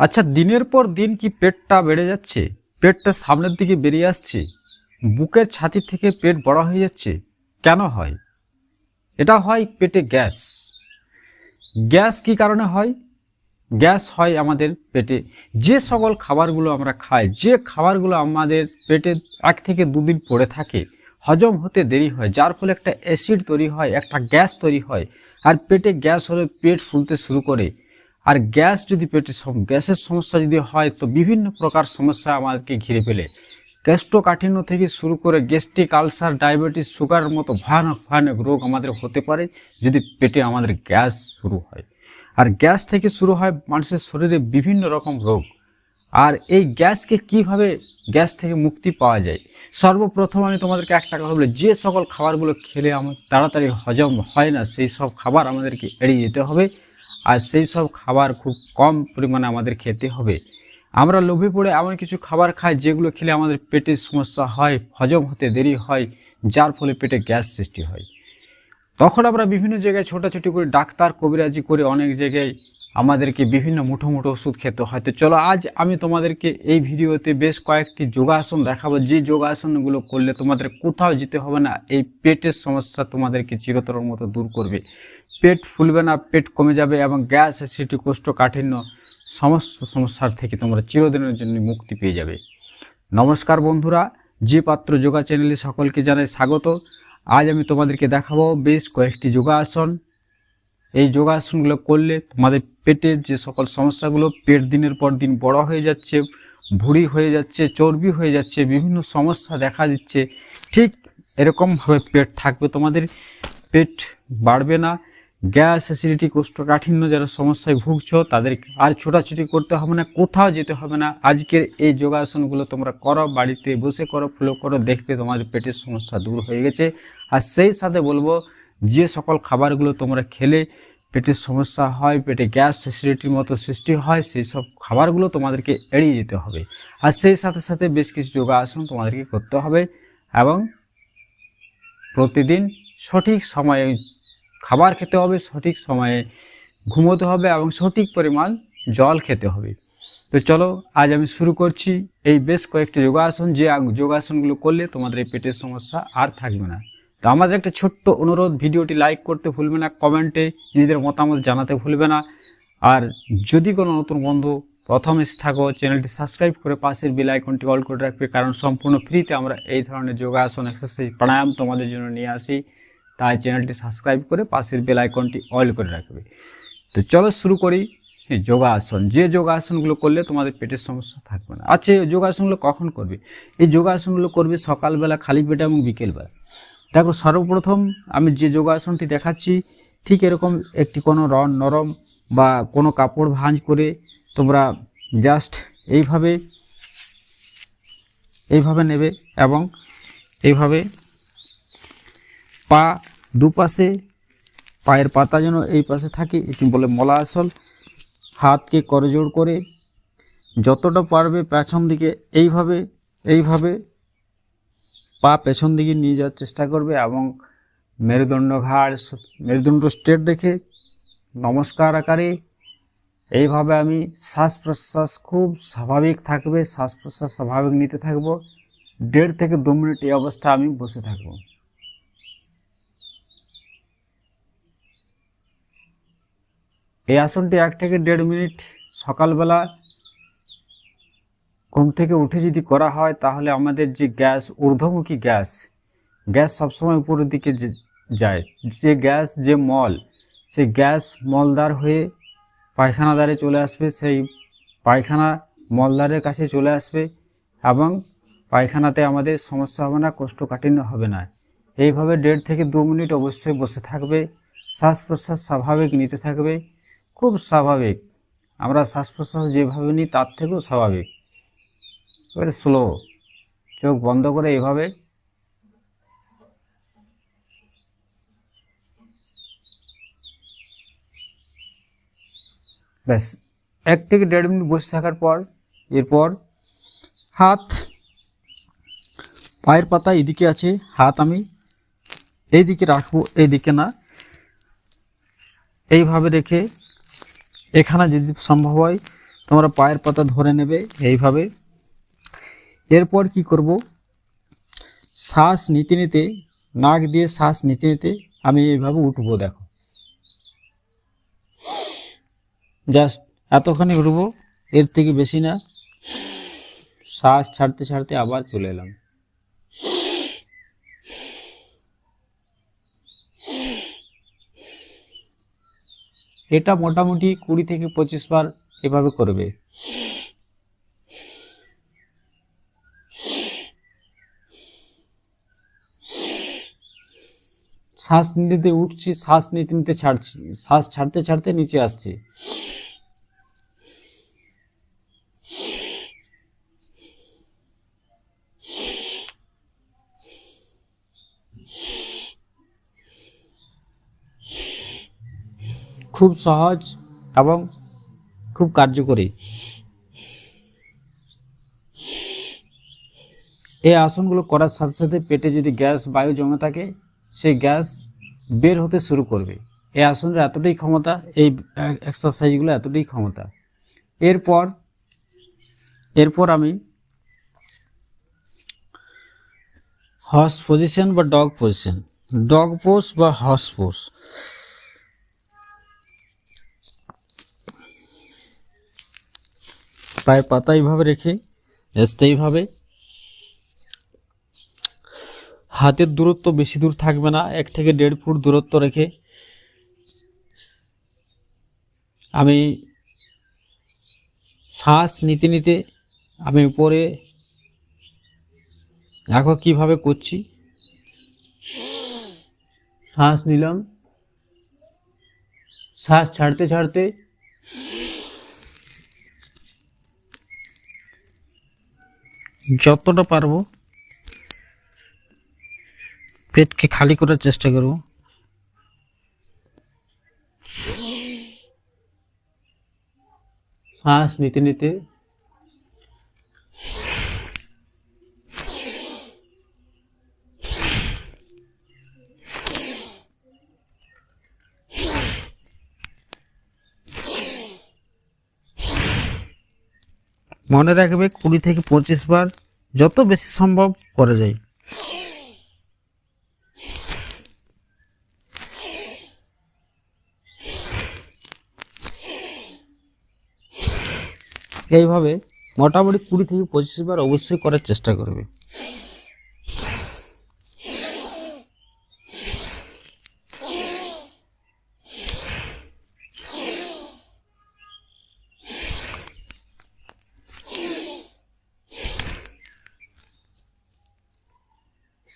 আচ্ছা, দিনের পর দিন কি পেটটা বেড়ে যাচ্ছে? পেটটা সামনের দিকে বেরিয়ে আসছে, বুকের ছাতি থেকে পেট বড় হয়ে যাচ্ছে। কেন হয় এটা? হয় পেটে গ্যাস। গ্যাস কি কারণে হয়? গ্যাস হয় আমাদের পেটে যে সকল খাবারগুলো আমরা খাই, যে খাবারগুলো আমাদের পেটে 1 থেকে 2 দিন পড়ে থাকে, হজম হতে দেরি হয়, যার ফলে একটা অ্যাসিড তৈরি হয়, একটা গ্যাস তৈরি হয়। আর পেটে গ্যাস হলে পেট ফুলতে শুরু করে। আর গ্যাস যদি পেটে গ্যাসের সমস্যা যদি হয় তো বিভিন্ন প্রকার সমস্যা আমাদেরকে ঘিরে ফেলে। কোষ্ঠকাঠিন্য থেকে শুরু করে গ্যাস্ট্রিক আলসার, ডায়াবেটিস, সুগারের মতো ভয়ানক ভয়ানক রোগ আমাদের হতে পারে যদি পেটে আমাদের গ্যাস শুরু হয়। আর গ্যাস থেকে শুরু হয় মানুষের শরীরে বিভিন্ন রকম রোগ। আর এই গ্যাস থেকে মুক্তি পাওয়া যায়, সর্বপ্রথম আমি তোমাদেরকে একটা কথা বলি, যে সকল খাবারগুলো খেলে আমার তাড়াতাড়ি হজম হয় না সেই সব খাবার আমাদেরকে এড়িয়ে যেতে হবে। আর সেই সব খাবার খুব কম পরিমাণে আমাদের খেতে হবে। আমরা লোভে পড়ে এমন কিছু খাবার খাই যেগুলো খেলে আমাদের পেটের সমস্যা হয়, হজম হতে দেরি হয়, যার ফলে পেটে গ্যাস সৃষ্টি হয়। তখন আমরা বিভিন্ন জায়গায় ছোটাছুটি করে ডাক্তার কবিরাজি করে অনেক জায়গায় আমাদেরকে বিভিন্ন মুঠো মুঠো ওষুধ খেতে হয়। তো চলো, আজ আমি তোমাদেরকে এই ভিডিওতে বেশ কয়েকটি যোগাসন দেখাবো, যে যোগাসনগুলো করলে তোমাদের কোথাও যেতে হবে না, এই পেটের সমস্যা তোমাদেরকে চিরতরের মতো দূর করবে। পেট ফুলবে না, পেট কমে যাবে এবং গ্যাস, অ্যাসিডিটি, কোষ্ঠকাঠিন্য সমস্ত সমস্যার থেকে তোমরা চিরদিনের জন্য মুক্তি পেয়ে যাবে। নমস্কার বন্ধুরা, যে পাত্র যোগা চ্যানেলে সকলকে জানাই স্বাগত। আজ আমি তোমাদেরকে দেখাবো বেশ কয়েকটি যোগাসন। এই যোগাসনগুলো করলে তোমাদের পেটের যে সকল সমস্যাগুলো, পেট দিনের পর দিন বড় হয়ে যাচ্ছে, ভুঁড়ি হয়ে যাচ্ছে, চর্বি হয়ে যাচ্ছে, বিভিন্ন সমস্যা দেখা দিচ্ছে, ঠিক এরকমভাবে পেট থাকবে তোমাদের, পেট বাড়বে না। গ্যাস, অ্যাসিডিটি, কোষ্ঠকাঠিন্য যারা সমস্যায় ভুগছো তাদের আর ছোটাছুটি করতে হবে না, কোথাও যেতে হবে না। আজকের এই যোগাসনগুলো তোমরা করো, বাড়িতে বসে করো, ফলো করো, দেখবে তোমাদের পেটের সমস্যা দূর হয়ে গেছে। আর সেই সাথে বলবো, যে সকল খাবারগুলো তোমরা খেলে পেটের সমস্যা হয়, পেটে গ্যাস, অ্যাসিডিটির মতো সৃষ্টি হয়, সেই সব খাবারগুলো তোমাদেরকে এড়িয়ে যেতে হবে। আর সেই সাথে সাথে বেশ কিছু যোগাসন তোমাদেরকে করতে হবে এবং প্রতিদিন সঠিক সময়ে খাবার খেতে হবে, সঠিক সময়ে ঘুমোতে হবে এবং সঠিক পরিমাণ জল খেতে হবে। তো চলো, আজ আমি শুরু করছি এই বেশ কয়েকটি যোগাসন, যে যোগাসনগুলো করলে তোমাদের এই পেটের সমস্যা আর থাকবে না। তো আমাদের একটা ছোট্ট অনুরোধ, ভিডিওটি লাইক করতে ভুলবে না, কমেন্টে নিজেদের মতামত জানাতে ভুলবে না। আর যদি কোনো নতুন বন্ধু প্রথম এসে থাকো, চ্যানেলটি সাবস্ক্রাইব করে পাশের বেল আইকনটি অল করে রাখবে, কারণ সম্পূর্ণ ফ্রিতে আমরা এই ধরনের যোগাসন, এক্সারসাইজ, প্রাণায়াম তোমাদের জন্য নিয়ে আসি। তাই চ্যানেলটি সাবস্ক্রাইব করে পাশের বেল আইকনটি অল করে রাখবে। তো চলো শুরু করি যোগাসন, যে যোগাসনগুলো করলে তোমাদের পেটের সমস্যা থাকবে না। আচ্ছা, এই যোগাসনগুলো কখন করবে? এই যোগাসনগুলো করবে সকালবেলা খালি পেটে এবং বিকেলবেলা। দেখো, সর্বপ্রথম আমি যে যোগাসনটি দেখাচ্ছি ঠিক এরকম একটি কোনো নরম বা কোনো কাপড় ভাঁজ করে তোমরা জাস্ট এইভাবে নেবে এবং এইভাবে পা দুপাশে, পায়ের পাতা যেন এই পাশে থাকে, এটি বলে মলাসন। হাতকে করজোড় করে যতটা পারবে পেছন দিকে এইভাবে পা পেছন দিকে নিয়ে যাওয়ার চেষ্টা করবে এবং মেরুদণ্ড স্ট্রেট রেখে নমস্কার আকারে এইভাবে আমি শ্বাস প্রশ্বাস খুব স্বাভাবিক থাকবে, শ্বাস প্রশ্বাস স্বাভাবিক নিতে থাকবো। 1.5 থেকে 2 মিনিট এই অবস্থা আমি বসে থাকবো। এই আসনটি 1 থেকে 1.5 মিনিট সকালবেলা ঘুম থেকে উঠে যদি করা হয় তাহলে আমাদের যে গ্যাস, ঊর্ধ্বমুখী গ্যাস সবসময় উপরের দিকে যায়, যে গ্যাস, যে মল, সেই গ্যাস মলদার হয়ে পায়খানাদারে চলে আসবে, সেই পায়খানা মলদারের কাছে চলে আসবে এবং পায়খানাতে আমাদের সমস্যা হবে না, কোষ্ঠকাঠিন্য হবে না। এইভাবে 1.5 থেকে 2 মিনিট অবশ্যই বসে থাকবে, শ্বাস প্রশ্বাস স্বাভাবিক নিতে থাকবে, খুব স্বাভাবিক। আমরা শ্বাস প্রশ্বাস যেভাবে নিই তার থেকেও স্বাভাবিক, এবারে স্লো, চোখ বন্ধ করে এইভাবে ব্যাস 1 থেকে 1.5 মিনিট বসে থাকার পর এরপর হাত, পায়ের পাতা এদিকে আছে, হাত আমি এইদিকে রাখবো, এইদিকে না, এইভাবে রেখে এখানে যদি সম্ভব হয় তোমরা পায়ের পাতা ধরে নেবে এইভাবে। এরপর কি করব, শ্বাস নিতে নিতে, নাক দিয়ে শ্বাস নিতে নিতে আমি এইভাবে উঠবো। দেখো, জাস্ট এতখানি উঠবো, এর থেকে বেশি না। শ্বাস ছাড়তে ছাড়তে আবার চলে এলাম। এটা মোটামুটি 20 থেকে 25 বার এভাবে করবে। শ্বাস নিতে উঠছি, শ্বাস নিতে নিতে ছাড়ছি, শ্বাস ছাড়তে ছাড়তে নিচে আসছি। খুব সহজ এবং খুব কার্যকরী। এই আসনগুলো করার সাথে সাথে পেটে যদি গ্যাস বায়ু জমে থাকে, সেই গ্যাস বের হতে শুরু করবে। এই আসনের এতটাই ক্ষমতা, এই এক্সারসাইজগুলো এতটাই ক্ষমতা। এরপর আমি হর্স পজিশন বা ডগ পজিশন, ডগ পোজ বা হর্স পোজ। পায়ের পাতা এইভাবে রেখে এইভাবে, হাতের দূরত্ব বেশি দূর থাকবে না, 1 থেকে 1.5 ফুট দূরত্ব রেখে আমি শ্বাস নিতে নিতে আমি উপরে, দেখো কিভাবে করছি। শ্বাস নিলাম, শ্বাস ছাড়তে ছাড়তে যতটা পারবো পেটকে খালি করার চেষ্টা করব। শ্বাস নিতে নিতে মনে রাখবে 20 থেকে 25 বার যত বেশি সম্ভব করা যায়। এইভাবে মোটামুটি 20 থেকে 25 বার অবশ্যই করার চেষ্টা করবে।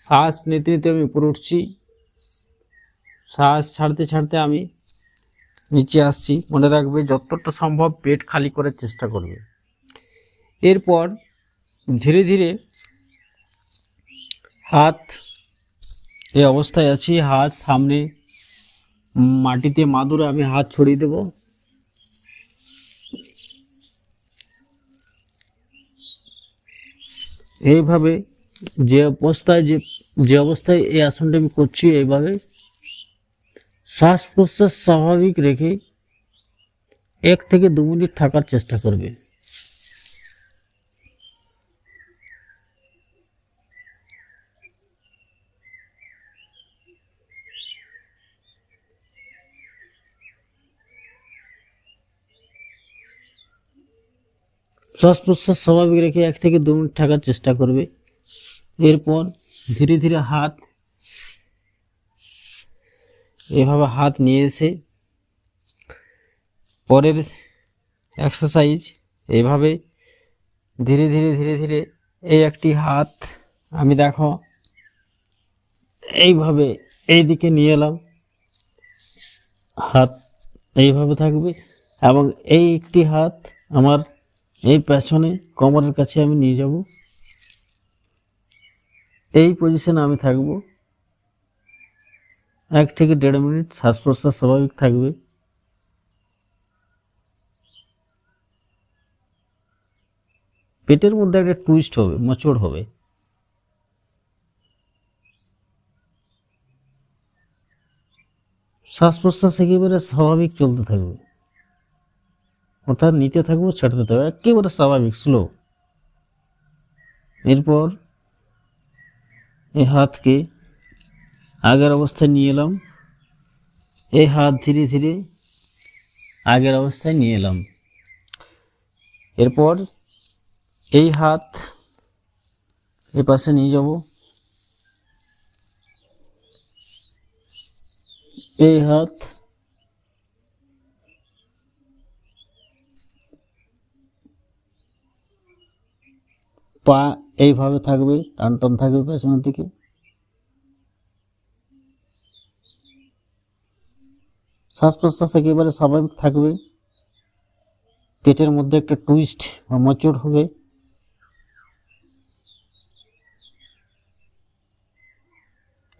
শ্বাস নিতে নিতে আমি উপরে উঠছি, শ্বাস ছাড়তে ছাড়তে আমি নিচে আসছি। মনে রাখবে যতটা সম্ভব পেট খালি করার চেষ্টা করবে। এরপর ধীরে ধীরে হাত, এই অবস্থায় আছি, হাত সামনে মাটিতে মাদুরে আমি হাত ছড়িয়ে দেব। এইভাবে যে অবস্থায় এই আসনটা আমি করছি, এইভাবে শ্বাস প্রশ্বাস স্বাভাবিক রেখে 1 থেকে 2 মিনিট থাকার চেষ্টা করবে। শ্বাস প্রশ্বাস স্বাভাবিক রেখে 1 থেকে 2 মিনিট থাকার চেষ্টা করবে। এরপর ধীরে ধীরে হাত, এভাবে হাত নিয়ে এসে পরের এক্সারসাইজ এইভাবে ধীরে ধীরে ধীরে ধীরে এই একটি হাত আমি, দেখো এইভাবে এই দিকে নিয়ে এলাম, হাত এইভাবে থাকবে এবং এই একটি হাত আমার এই পেছনে কোমরের কাছে আমি নিয়ে যাব। এই পজিশনে আমি থাকব 1 থেকে 1.5 মিনিট। শ্বাস প্রশ্বাস স্বাভাবিক থাকবে। পেটের মধ্যে একটা টুইস্ট হবে, মোচড় হবে। শ্বাস প্রশ্বাস একেবারে স্বাভাবিক চলতে থাকবে। অর্থাৎ নিতে থাকবো, ছাড়তে থাকবো, একেবারে স্বাভাবিক স্লো। এরপর এই হাতকে আগের অবস্থায় নিয়ে এলাম, এই হাত ধীরে ধীরে আগের অবস্থায় নিয়ে এলাম। এরপর এই হাত এ পাশে নিয়ে যাব, এই হাত পা এইভাবে থাকবে, টান টান থাকবে পেছনের দিকে। শ্বাস প্রশ্বাস একেবারে স্বাভাবিক থাকবে। পেটের মধ্যে একটা টুইস্ট বা মোচড় হবে।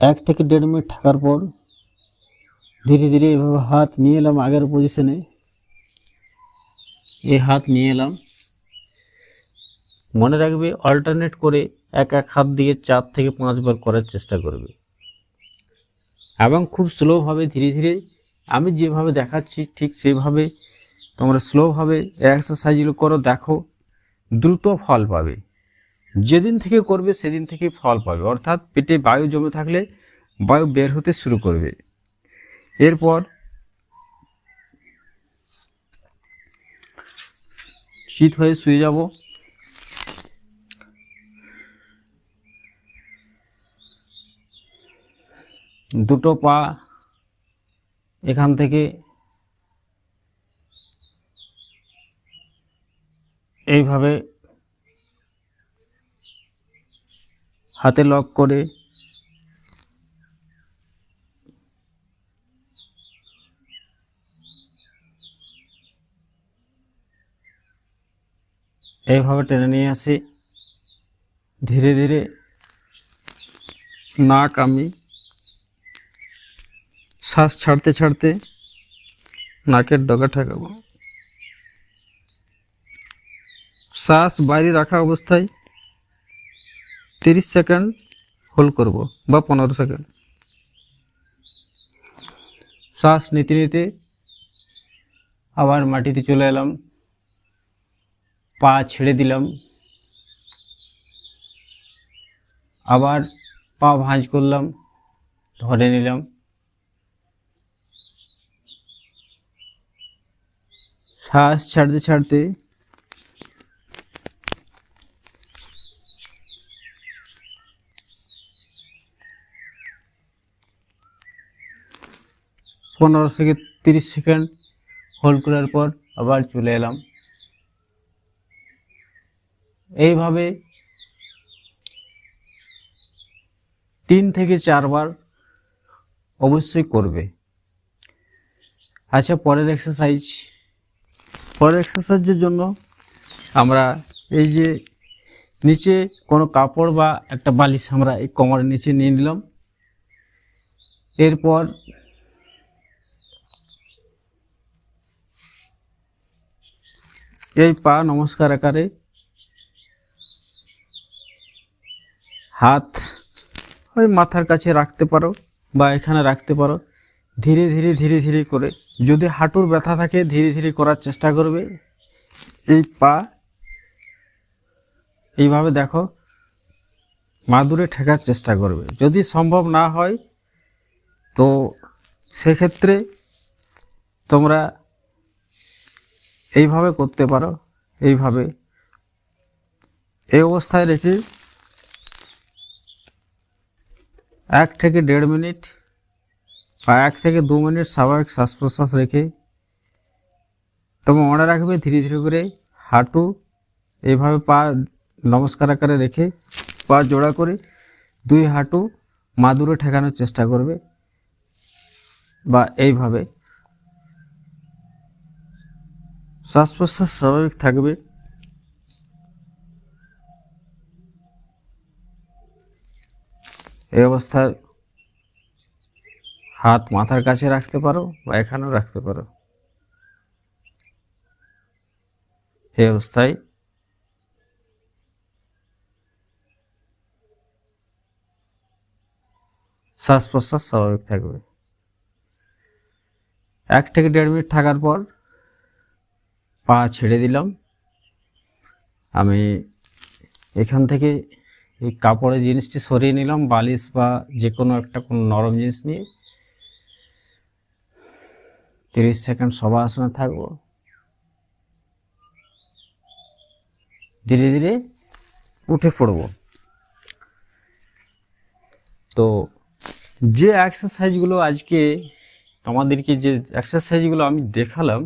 1 থেকে 1.5 মিনিট থাকার পর ধীরে ধীরে এভাবে হাত নিয়ে এলাম আগের পজিশনে। এই হাত নিয়ে এলাম। মনে রাখবে অল্টারনেট করে এক হাত দিয়ে 4 থেকে 5 বার করার চেষ্টা করবে, এবং খুব স্লোভাবে ধীরে ধীরে আমি যেভাবে দেখাচ্ছি ঠিক সেইভাবে তোমরা স্লোভাবে এক্সারসাইজগুলো করো, দেখো দ্রুত ফল পাবে। যেদিন থেকে করবে সেদিন থেকে ফল পাবে, অর্থাৎ পেটে বায়ু জমে থাকলে বায়ু বের হতে শুরু করবে। এরপর শীত হয়ে শুয়ে যাব। দুটো পা এখান থেকে এইভাবে হাতে লক করে এইভাবে টেনে নিয়ে আসি। ধীরে ধীরে নাক আমি শ্বাস ছাড়তে ছাড়তে নাকের ডগা ঠেকাবো। শ্বাস বাইরে রাখা অবস্থায় 30 সেকেন্ড হোল্ড করব বা 15 সেকেন্ড। শ্বাস নিতে নিতে আবার মাটিতে চলে এলাম, পা ছেড়ে দিলাম, আবার পা ভাঁজ করলাম, ধরে নিলাম, শ্বাস ছাড়তে ছাড়তে পনেরো থেকে 30 সেকেন্ড হোল্ড করার পর আবার চলে এলাম। এইভাবে 3 থেকে 4 বার অবশ্যই করবে। আচ্ছা, পরের এক্সারসাইজের জন্য আমরা এই যে নিচে কোনো কাপড় বা একটা বালিশ আমরা এই কোমরের নিচে নিয়ে নিলাম। এরপর এই পা নমস্কার আকারে, হাত ওই মাথার কাছে রাখতে পারো বা এখানে রাখতে পারো। ধীরে ধীরে ধীরে ধীরে করে, যদি হাঁটুর ব্যথা থাকে ধীরে ধীরে করার চেষ্টা করবে। এই পা এইভাবে দেখো মাদুরে ঠেকার চেষ্টা করবে। যদি সম্ভব না হয় তো সেক্ষেত্রে তোমরা এইভাবে করতে পারো। এইভাবে এই অবস্থায় রেখে 1 থেকে 1.5 মিনিট বা 1 থেকে 2 মিনিট স্বাভাবিক শ্বাস প্রশ্বাস রেখে তবে মনে রাখবে ধীরে ধীরে করে হাঁটু এইভাবে পা নমস্কার আকারে রেখে পা জোড়া করে 2 হাঁটু মাদুরে ঠেকানোর চেষ্টা করবে, বা এইভাবে শ্বাস প্রশ্বাস স্বাভাবিক থাকবে। এই অবস্থায় হাত মাথার কাছে রাখতে পারো বা এখানেও রাখতে পারো। এই অবস্থায় শ্বাস প্রশ্বাস স্বাভাবিক থাকবে। 1 থেকে 1.5 মিনিট থাকার পর পা ছেড়ে দিলাম। আমি এখান থেকে এই কাপড়ের জিনিসটি সরিয়ে নিলাম, বালিশ বা যে কোনো একটা কোনো নরম জিনিস নিয়ে 30 সেকেন্ড শবাসনে থাকবো। ধীরে ধীরে উঠে পড়ব। তো যে এক্সারসাইজগুলো আজকে তোমাদেরকে যে এক্সারসাইজগুলো আমি দেখালাম,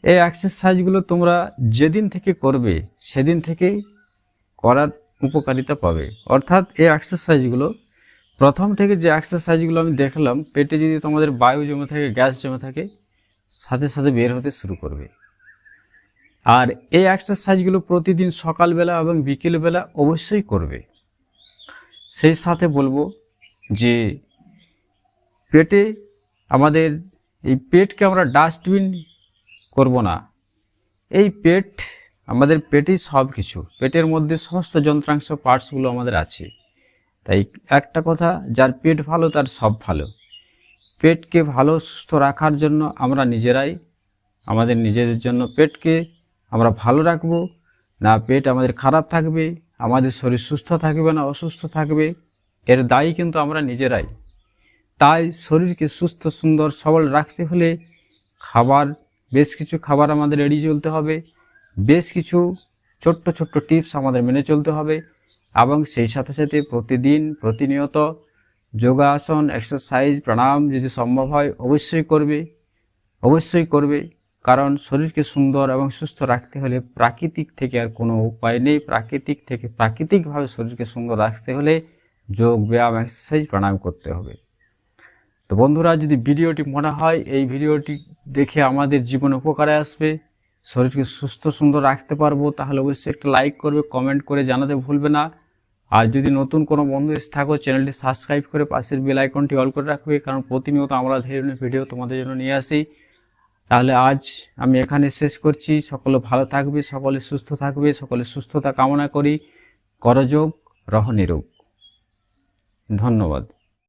এই এক্সারসাইজগুলো তোমরা যেদিন থেকে করবে সেদিন থেকেই করার উপকারিতা পাবে। অর্থাৎ এই এক্সারসাইজগুলো প্রথম থেকে যে এক্সারসাইজগুলো আমি দেখালাম, পেটে যদি তোমাদের বায়ু জমে থাকে, গ্যাস জমে থাকে, সাথে সাথে বের হতে শুরু করবে। আর এই এক্সারসাইজগুলো প্রতিদিন সকালবেলা এবং বিকেলবেলা অবশ্যই করবে। সেই সাথে বলবো যে পেটে আমাদের এই পেটকে আমরা ডাস্টবিন করব না। এই পেট আমাদের পেটেই সব কিছু, পেটের মধ্যে সমস্ত যন্ত্রাংশ পার্টসগুলো আমাদের আছে। তাই একটা কথা, যার পেট ভালো তার সব ভালো। পেটকে ভালো সুস্থ রাখার জন্য আমরা নিজেরাই আমাদের নিজেদের জন্য পেটকে আমরা ভালো রাখবো না, পেট আমাদের খারাপ থাকবে, আমাদের শরীর সুস্থ থাকবে না অসুস্থ থাকবে, এর দায়ী কিন্তু আমরা নিজেরাই। তাই শরীরকে সুস্থ সুন্দর সবল রাখতে হলে বেশ কিছু খাবার আমাদের এড়িয়ে চলতে হবে, বেশ কিছু ছোট্ট ছোট্ট টিপস আমাদের মেনে চলতে হবে, এবং সেই সাথে সাথে প্রতিদিন প্রতিনিয়ত যোগাসন, এক্সারসাইজ, প্রাণায়াম যদি সম্ভব হয় অবশ্যই করবে। কারণ শরীরকে সুন্দর এবং সুস্থ রাখতে হলে প্রাকৃতিক থেকে আর কোনো উপায় নেই। প্রাকৃতিকভাবে শরীরকে সুন্দর রাখতে হলে যোগ, ব্যায়াম, এক্সারসাইজ, প্রাণায়াম করতে হবে। তো বন্ধুরা, যদি ভিডিওটি মনে হয় এই ভিডিওটি দেখে আমাদের জীবনে উপকারে আসবে, শরীরকে সুস্থ সুন্দর রাখতে পারবো, তাহলে অবশ্যই একটা লাইক করবে, কমেন্ট করে জানাতে ভুলবে না। আর যদি নতুন কোনো বন্ধু এসে থাকো, চ্যানেলটি সাবস্ক্রাইব করে পাশের বেল আইকনটি অল করে রাখবে, কারণ প্রতিনিয়ত আমরা ধরনের ভিডিও তোমাদের জন্য নিয়ে আসি। তাহলে আজ আমি এখানে শেষ করছি। সকলে ভালো থাকবে, সকলে সুস্থ থাকবে, সকলে সুস্থতা কামনা করি। করযোগ, রহ নিরোগ। ধন্যবাদ।